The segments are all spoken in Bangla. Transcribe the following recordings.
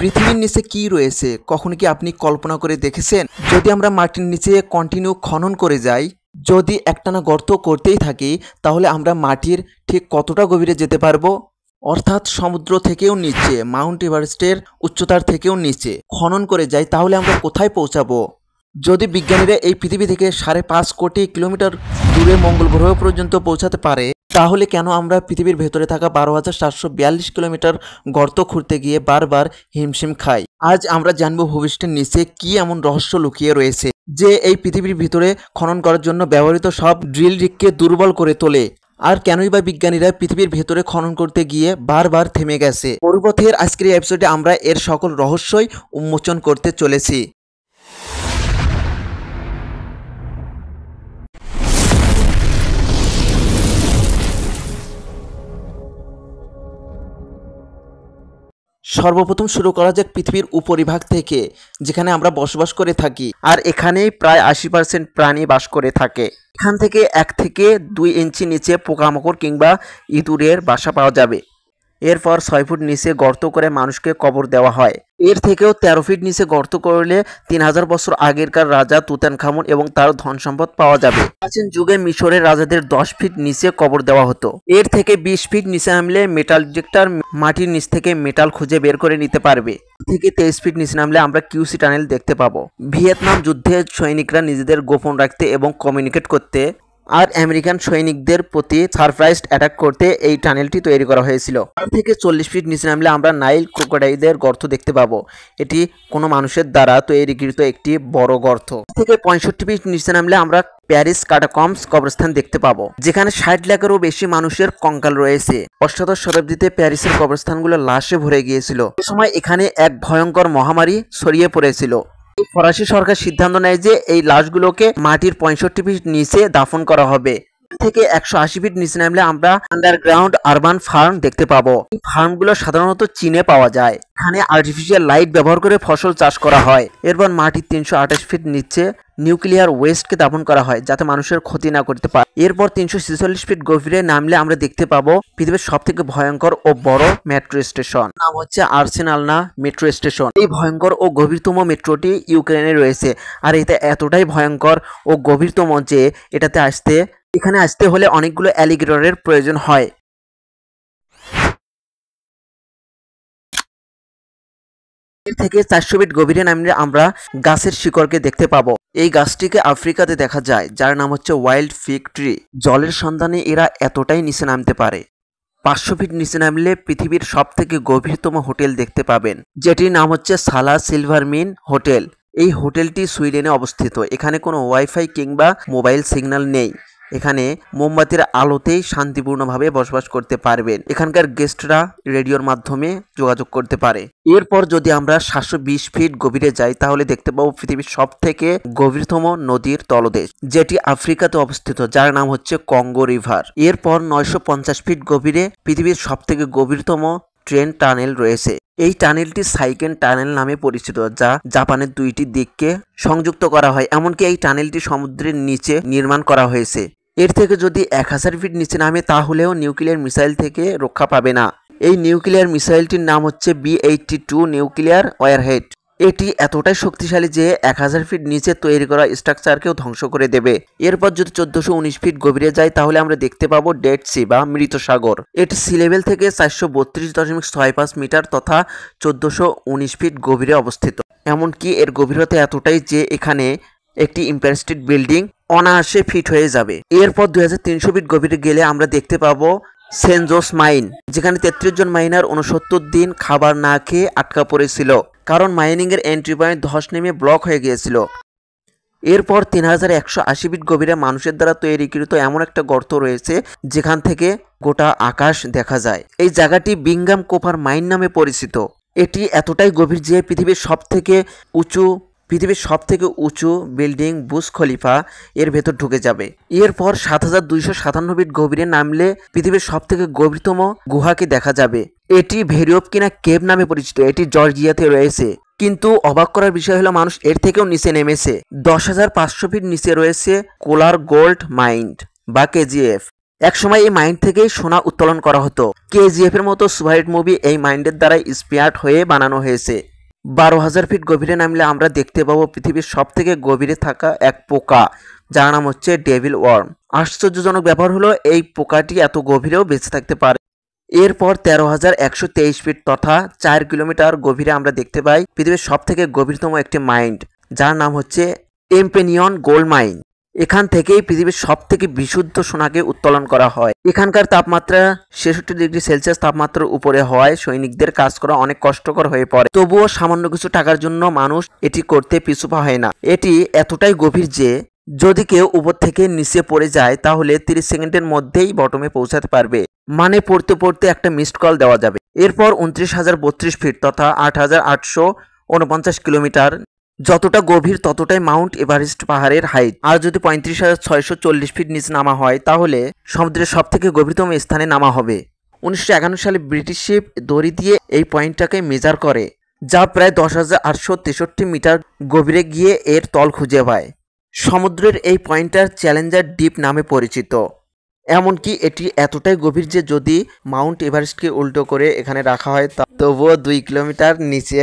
পৃথিবীর নিচে কি রয়েছে কখনো কি আপনি কল্পনা করে দেখেছেন? যদি আমরা মাটির নিচে কন্টিনিউ খনন করে যাই, যদি একটানা গর্ত করতেই থাকি, তাহলে আমরা মাটির ঠিক কতটা গভীরে যেতে পারবো? অর্থাৎ সমুদ্র থেকেও নিচে, মাউন্ট এভারেস্টের উচ্চতার থেকেও নিচে খনন করে যাই, তাহলে আমরা কোথায় পৌঁছাবো? যদি বিজ্ঞানীরা এই পৃথিবী থেকে 5.5 কোটি কিলোমিটার দূরে মঙ্গল গ্রহ পর্যন্ত পৌঁছাতে পারে, তাহলে কেন আমরা পৃথিবীর ভেতরে থাকা 12,742 কিলোমিটার গর্ত খুঁড়তে গিয়ে বারবার হিমশিম খাই? আজ আমরা জানবো ভূপৃষ্ঠের নিচে কি এমন রহস্য লুকিয়ে রয়েছে যে এই পৃথিবীর ভিতরে খনন করার জন্য ব্যবহৃত সব ড্রিল রিগকে দুর্বল করে তোলে। আর কেনই বা বিজ্ঞানীরা পৃথিবীর ভেতরে খনন করতে গিয়ে বারবার থেমে গেছে? পরবর্তীর আজকের এই এপিসোডে আমরা এর সকল রহস্যই উন্মোচন করতে চলেছি। সর্বপ্রথম শুরু করা যাক পৃথিবীর উপরিভাগ থেকে, যেখানে আমরা বসবাস করে থাকি, আর এখানেই প্রায় 80% প্রাণী বাস করে থাকে। এখান থেকে 1 থেকে 2 ইঞ্চি নিচে পোকামাকড় কিংবা ইঁদুরের বাসা পাওয়া যাবে। এরপর 6 ফুট নিচে গর্ত করে মানুষকে কবর দেওয়া হয়। এর থেকেও 13 ফিট নিচে গর্ত করলে 3000 বছর আগেরকার রাজা তুতানখামুন এবং তার ধন সম্পদ পাওয়া যাবে। প্রাচীন যুগে মিশরের রাজাদের 10 ফিট নিচে কবর দেওয়া হতো। এর থেকে 20 ফিট নিচে নামলে মেটাল ডিটেক্টর মাটির নিচ থেকে মেটাল খুঁজে বের করে নিতে পারবে। থেকে 23 ফিট নিচে নামলে আমরা কিউসি টানেল দেখতে পাবো। ভিয়েতনাম যুদ্ধে সৈনিকরা নিজেদের গোপন রাখতে এবং কমিউনিকেট করতে আর আমেরিকান সৈনিকদের প্রতি সারপ্রাইজ অ্যাটাক করতে এই টানেলটি তৈরি করা হয়েছিল। তার থেকে 40 ফিট নিচে নামলে আমরা নাইল ক্রোকোডাইলের গর্ত দেখতে পাবো। এটি কোনো মানুষের দ্বারা তৈরিকৃত একটি বড় গর্ত। থেকে 65 ফিট নিচে নামলে আমরা প্যারিস কাটাকম্বস কবরস্থান দেখতে পাবো, যেখানে 60 লাখেরও বেশি মানুষের কঙ্কাল রয়েছে। অষ্টাদশ শতাব্দীতে প্যারিসের কবরস্থানগুলো লাশে ভরে গিয়েছিল। এ সময় এখানে এক ভয়ঙ্কর মহামারী ছড়িয়ে পড়েছিল। ফরাসি সরকার সিদ্ধান্ত নেয় যে এই লাশগুলোকে মাটির 65 ফিট নিচে দাফন করা হবে। থেকে 180 ফিট নিচে নামলে আমরা আন্ডারগ্রাউন্ড আরবান ফার্ম দেখতে পাবো। এই ফার্মগুলো সাধারণত চীনে পাওয়া যায়। এখানে আর্টিফিশিয়াল লাইট ব্যবহার করে ফসল চাষ করা হয়। এরপর মাটির 328 ফিট নিচে নিউক্লিয়ার ওয়েস্টকে দাফন করা হয়, যাতে মানুষের ক্ষতি না করতে পারে। এরপর 346 ফিট গভীরে নামলে আমরা দেখতে পাবো পৃথিবীর সবথেকে ভয়ঙ্কর ও বড় মেট্রো স্টেশন। নাম হচ্ছে আর্সেনালনা মেট্রো স্টেশন। এই ভয়ঙ্কর ও গভীরতম মেট্রোটি ইউক্রেনে রয়েছে, আর এটা এতটাই ভয়ঙ্কর ও গভীরতম যে এখানে আসতে হলে অনেকগুলো অ্যালিগেটরের প্রয়োজন হয়। এর থেকে 400 ফিট গভীরে নামলে আমরা গাছের শিকড়কে দেখতে পাবো। এই গাছটিকে আফ্রিকাতে দেখা যায়, যার নাম হচ্ছে ওয়াইল্ড ফিগ ট্রি। জলের সন্ধানে এরা এতটাই নিচে নামতে পারে। 500 ফিট নিচে নামলে পৃথিবীর সবথেকে গভীরতম হোটেল দেখতে পাবেন, যেটির নাম হচ্ছে সালা সিলভারমিন হোটেল। এই হোটেলটি সুইডেনে অবস্থিত। এখানে কোনো ওয়াইফাই কিংবা মোবাইল সিগন্যাল নেই। এখানে মোমবাতির আলোতেই শান্তিপূর্ণভাবে বসবাস করতে পারবেন। এখানকার গেস্টরা রেডিওর মাধ্যমে যোগাযোগ করতে পারে। এরপর যদি আমরা 720 ফিট গভীরে যাই, তাহলে দেখতে পাবো পৃথিবীর সবথেকে গভীরতম নদীর তলদেশ, যেটি আফ্রিকাতে অবস্থিত, যার নাম হচ্ছে কঙ্গো রিভার। এরপর 950 ফিট গভীরে পৃথিবীর সবথেকে গভীরতম ট্রেন টানেল রয়েছে। এই টানেলটি সাইকেন টানেল নামে পরিচিত, যা জাপানের 2টি দিককে সংযুক্ত করা হয়। এমনকি এই টানেলটি সমুদ্রের নিচে নির্মাণ করা হয়েছে। এর থেকে যদি 1000 ফিট নিচে নামে, তাহলেও নিউক্লিয়ার মিসাইল থেকে রক্ষা পাবে না। এই নিউক্লিয়ার মিসাইলটির নাম হচ্ছে B-82 নিউক্লিয়ার ওয়ারহেড। এটি এতটাই শক্তিশালী যে 1000 ফিট নিচে তৈরি করা স্ট্রাকচারকেও ধ্বংস করে দেবে। এরপর যদি 1419 ফিট গভীরে যায়, তাহলে আমরা দেখতে পাবো ডেড সি বা মৃত সাগর। এটি সি লেভেল থেকে 432.65 মিটার তথা 1419 ফিট গভীরে অবস্থিত। এমনকি এর গভীরতা এতটাই যে এখানে একটি এম্পায়ার স্টেট বিল্ডিং অনায়াসে ফিট হয়ে যাবে। এরপর 2300 ফিট গভীরে গেলে আমরা দেখতে পাবো সেন্ট জোস মাইন, যেখানে 33 জন মাইনার 69 দিন খাবার না খেয়ে আটকা পড়েছিল, কারণ মাইনিং এর এন্ট্রি পয়েন্ট ধস নেমে ব্লক হয়ে গিয়েছিল। এরপর 3180 ফিট গভীরে মানুষের দ্বারা তৈরিকৃত এমন একটা গর্ত রয়েছে, যেখান থেকে গোটা আকাশ দেখা যায়। এই জায়গাটি বিংগাম কোপার মাইন নামে পরিচিত। এটি এতটাই গভীর যে পৃথিবীর সবথেকে উঁচু বিল্ডিং বুর্জ খলিফা এর ভেতর ঢুকে যাবে। এরপর 7257 ফিট গভীরে নামলে পৃথিবীর সবথেকে গভীরতম গুহাকে দেখা যাবে। এটি ভেরিওভকিনা কেভ নামে পরিচিত। এটি জর্জিয়াতে রয়েছে। কিন্তু অবাক করার বিষয় হলো মানুষ এর থেকেও নিচে নেমেছে। 10,500 ফিট নিচে রয়েছে কোলার গোল্ড মাইন বা কেজিএফ। একসময় এই মাইন্ড থেকেই সোনা উত্তোলন করা হতো। কেজিএফ এর মতো সুপারহিট মুভি এই মাইন্ডের দ্বারাই ইন্সপায়ার্ড হয়ে বানানো হয়েছে। 12,000 ফিট গভীরে নামলে আমরা দেখতে পাবো পৃথিবীর সব থেকে গভীরে থাকা এক পোকা, যার নাম হচ্ছে ডেভিল ওয়ার্ম। আশ্চর্যজনক ব্যাপার হলো এই পোকাটি এত গভীরেও বেঁচে থাকতে পারে। এরপর 13,123 ফিট তথা 4 কিলোমিটার গভীরে আমরা দেখতে পাই পৃথিবীর সব থেকে গভীরতম একটি মাইন, যার নাম হচ্ছে এম্পেনিয়ন গোল্ড মাইন। এখান থেকেই পৃথিবীর সব থেকে বিশুদ্ধ সোনাকে উত্তোলন করা হয়। এখানকার তাপমাত্রা 66 ডিগ্রি সেলসিয়াস তাপমাত্রার উপরে হওয়ায় সৈনিকদের কাজ করা অনেক কষ্টকর হয়ে পড়ে। তবুও সামান্য কিছু টাকার জন্য মানুষ এটি করতে পিছু পা হয় না। এটি এতটাই গভীর যে যদি কেউ উপর থেকে নিচে পড়ে যায় তাহলে 30 সেকেন্ডের মধ্যেই বটমে পৌঁছাতে পারবে, মানে পড়তে পড়তে একটা মিসড কল দেওয়া যাবে। এরপর 29,032 ফিট তথা 8,849 কিলোমিটার, যতটা গভীর ততটাই মাউন্ট এভারেস্ট পাহাড়ের হাইট। আর যদি 35,640 ফিট নিচে নামা হয় তাহলে সমুদ্রের সব থেকে গভীরতম স্থানে নামা হবে। 1951 সালে ব্রিটিশ শিপ দড়ি দিয়ে এই পয়েন্টটাকে মেজার করে, যা প্রায় 10,863 মিটার গভীরে গিয়ে এর তল খুঁজে পায়। সমুদ্রের এই পয়েন্টটার চ্যালেঞ্জার ডিপ নামে পরিচিত। এমনকি এটি এতটাই গভীর যে যদি মাউন্ট এভারেস্টকে উল্টো করে এখানে রাখা হয় তবুও 2 কিলোমিটার নিচে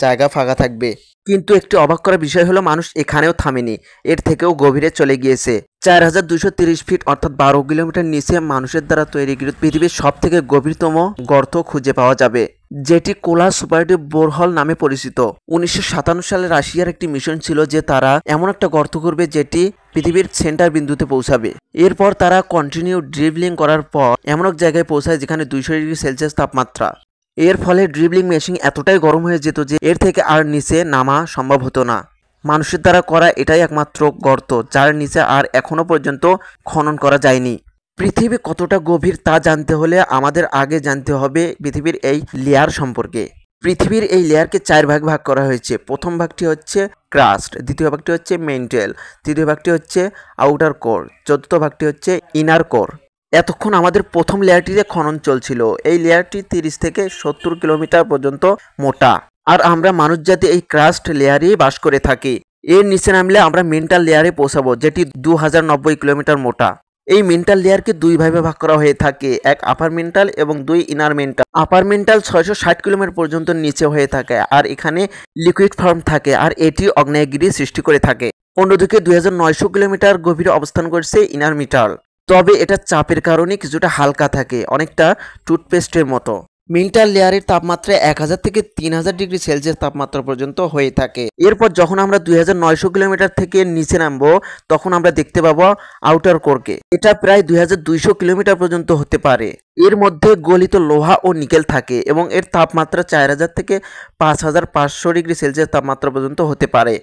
জায়গা ফাঁকা থাকবে। কিন্তু একটি অবাক করা বিষয় হলো মানুষ এখানেও থামেনি, এর থেকেও গভীরে চলে গিয়েছে। 4,230 ফিট অর্থাৎ 12 কিলোমিটার নিচে মানুষের দ্বারা তৈরি পৃথিবীর সব থেকে গভীরতম গর্ত খুঁজে পাওয়া যাবে, যেটি কোলা সুপারডিপ বোরহল নামে পরিচিত। 1957 সালে রাশিয়ার একটি মিশন ছিল যে তারা এমন একটা গর্ত করবে যেটি পৃথিবীর সেন্টার বিন্দুতে পৌঁছাবে। এরপর তারা কন্টিনিউ ড্রিবলিং করার পর এমন এক জায়গায় পৌঁছায় যেখানে 200 ডিগ্রি সেলসিয়াস তাপমাত্রা। এর ফলে ড্রিবলিং মেশিন এতটাই গরম হয়ে যেত যে এর থেকে আর নিচে নামা সম্ভব হতো না। মানুষের দ্বারা করা এটাই একমাত্র গর্ত যার নিচে আর এখনো পর্যন্ত খনন করা যায়নি। পৃথিবী কতটা গভীর তা জানতে হলে আমাদের আগে জানতে হবে পৃথিবীর এই লেয়ার সম্পর্কে। পৃথিবীর এই লেয়ারকে 4 ভাগ ভাগ করা হয়েছে। প্রথম ভাগটি হচ্ছে ক্রাস্ট, দ্বিতীয় ভাগটি হচ্ছে মেন্টেল, তৃতীয় ভাগটি হচ্ছে আউটার কোর, চতুর্থ ভাগটি হচ্ছে ইনার কোর। এতক্ষণ আমাদের প্রথম লেয়ারটিতে খনন চলছিল। এই লেয়ারটি 30 থেকে 70 কিলোমিটার পর্যন্ত মোটা, আর আমরা মানুষ জাতি এই ক্রাস্ট লেয়ারেই বাস করে থাকি। এর নিচে নামলে আমরা মেন্টাল লেয়ারে পৌঁছাবো, যেটি 2090 কিলোমিটার মোটা। এই মেন্টাল লেয়ারকে 2 ভাগে ভাগ করা হয়ে থাকে, এক আপার মেন্টাল এবং 2 ইনার মেন্টাল। আপার মেন্টাল 660 কিলোমিটার পর্যন্ত নিচে হয়ে থাকে আর এখানে লিকুইড ফর্ম থাকে আর এটি আগ্নেয়গিরি সৃষ্টি করে থাকে। অন্যদিকে 2900 কিলোমিটার গভীরে অবস্থান করছে ইনার মেন্টাল, তবে এটা চাপের কারণে কিছুটা হালকা থাকে, অনেকটা টুথপেস্টের মতো। মেন্টাল লেয়ারের তাপমাত্রা 1000 থেকে 3000 ডিগ্রি সেলসিয়াস তাপমাত্রা পর্যন্ত হয়ে থাকে। এরপর যখন আমরা 2900 কিলোমিটার থেকে নিচে নামবো তখন আমরা দেখতে পাবো আউটার কোরকে। এটা প্রায় 2200 কিলোমিটার পর্যন্ত হতে পারে। এর মধ্যে গলিত লোহা ও নিকেল থাকে এবং এর তাপমাত্রা 4000 থেকে 5500 ডিগ্রি সেলসিয়াস তাপমাত্রা পর্যন্ত হতে পারে।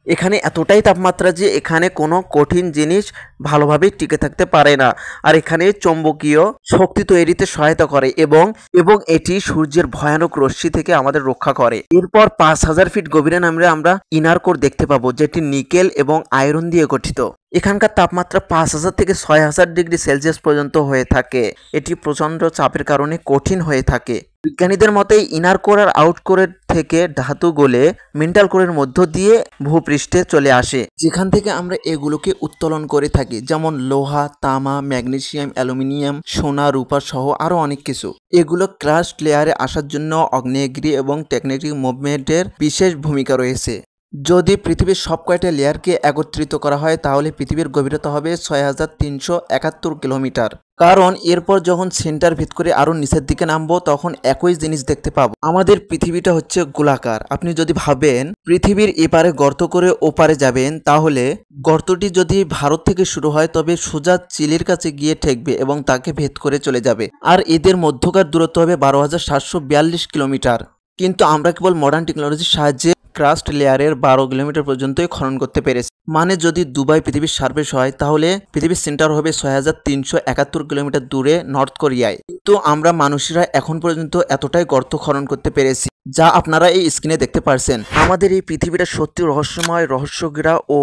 এখানে এতটাই তাপমাত্রা যে এখানে কোনো কঠিন জিনিস ভালোভাবে টিকে থাকতে পারে না, আর এখানে চৌম্বকীয় শক্তি তৈরিতে সহায়তা করে এবং এটি সূর্যের ভয়ানক রশ্মি থেকে আমাদের রক্ষা করে। এরপর 5000 ফিট গভীরে নামলে আমরা ইনার কোর দেখতে পাবো, যেটি নিকেল এবং আয়রন দিয়ে গঠিত। এখানকার তাপমাত্রা 5000 থেকে 6000 ডিগ্রি সেলসিয়াস পর্যন্ত হয়ে থাকে। এটি প্রচন্ড চাপের কারণে কঠিন হয়ে থাকে। বিজ্ঞানীদের মতে ইনার কোর আর আউট কোরের থেকে ধাতু গলে মেন্টাল কোরের মধ্য দিয়ে ভূপৃষ্ঠে চলে আসে, যেখান থেকে আমরা এগুলোকে উত্তোলন করে থাকি, যেমন লোহা, তামা, ম্যাগনেসিয়াম, অ্যালুমিনিয়াম, সোনা, রূপা সহ আরো অনেক কিছু। এগুলো ক্রাস্ট লেয়ারে আসার জন্য আগ্নেয়গিরি এবং টেকটনিক মুভমেন্টের বিশেষ ভূমিকা রয়েছে। যদি পৃথিবীর সব কয়টা লেয়ারকে একত্রিত করা হয় তাহলে পৃথিবীর গভীরতা হবে 6371 কিলোমিটার। কারণ এরপর যখন সেন্টার ভেদ করে আরো নিচের দিকে নামবো তখন একই জিনিস দেখতে পাবো। আমাদের পৃথিবীটা হচ্ছে গোলাকার। আপনি যদি ভাবেন পৃথিবীর এপারে গর্ত করে ওপারে যাবেন, তাহলে গর্তটি যদি ভারত থেকে শুরু হয় তবে সোজা চিলির কাছে গিয়ে ঠেকবে এবং তাকে ভেদ করে চলে যাবে, আর এদের মধ্যকার দূরত্ব হবে 12,742 কিলোমিটার। কিন্তু আমরা কেবল মডার্ন টেকনোলজির সাহায্যে ক্রাস্ট লেয়ারের 12 কিলোমিটার পর্যন্তই খনন করতে পেরেছে। মানে যদি দুবাই পৃথিবীর সার্ফেস হয় তাহলে পৃথিবীর সেন্টার হবে 6371 কিলোমিটার দূরে নর্থ কোরিয়ায়। তো আমরা মানুষেরা এখন পর্যন্ত এতটাই গর্ত খনন করতে পেরেছি যা আপনারা এই স্ক্রিনে দেখতে পারছেন। আমাদের এই পৃথিবীটা সত্যি রহস্যময়, রহস্যঘেরা ও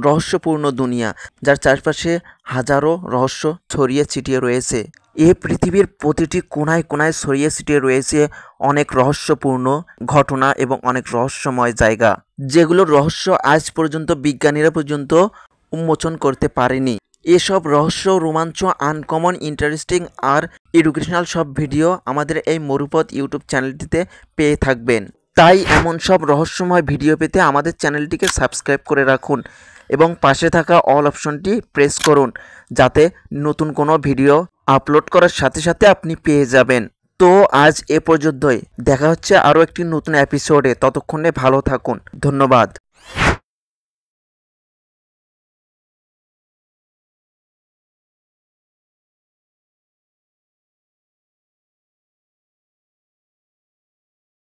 রহস্যপূর্ণ দুনিয়া, যার চারপাশে হাজারো রহস্য ছড়িয়ে ছিটিয়ে রয়েছে। এই পৃথিবীর প্রতিটি কোনায় কোনায় ছড়িয়ে ছিটিয়ে রয়েছে অনেক রহস্যপূর্ণ ঘটনা এবং অনেক রহস্যময় জায়গা, যেগুলোর রহস্য আজ পর্যন্ত বিজ্ঞানীরা পর্যন্ত উন্মোচন করতে পারেনি। এসব রহস্য, রোমাঞ্চ, আনকমন, ইন্টারেস্টিং আর এডুকেশনাল সব ভিডিও আমাদের এই মরুপথ ইউটিউব চ্যানেলটিতে পেয়ে থাকবেন। তাই এমন সব রহস্যময় ভিডিও পেতে আমাদের চ্যানেলটিকে সাবস্ক্রাইব করে রাখুন এবং পাশে থাকা অল অপশনটি প্রেস করুন, যাতে নতুন কোনো ভিডিও আপলোড করার সাথে সাথে আপনি পেয়ে যাবেন। তো আজ এ পর্যন্তই, দেখা হচ্ছে আরও একটি নতুন এপিসোডে। ততক্ষণে ভালো থাকুন, ধন্যবাদ।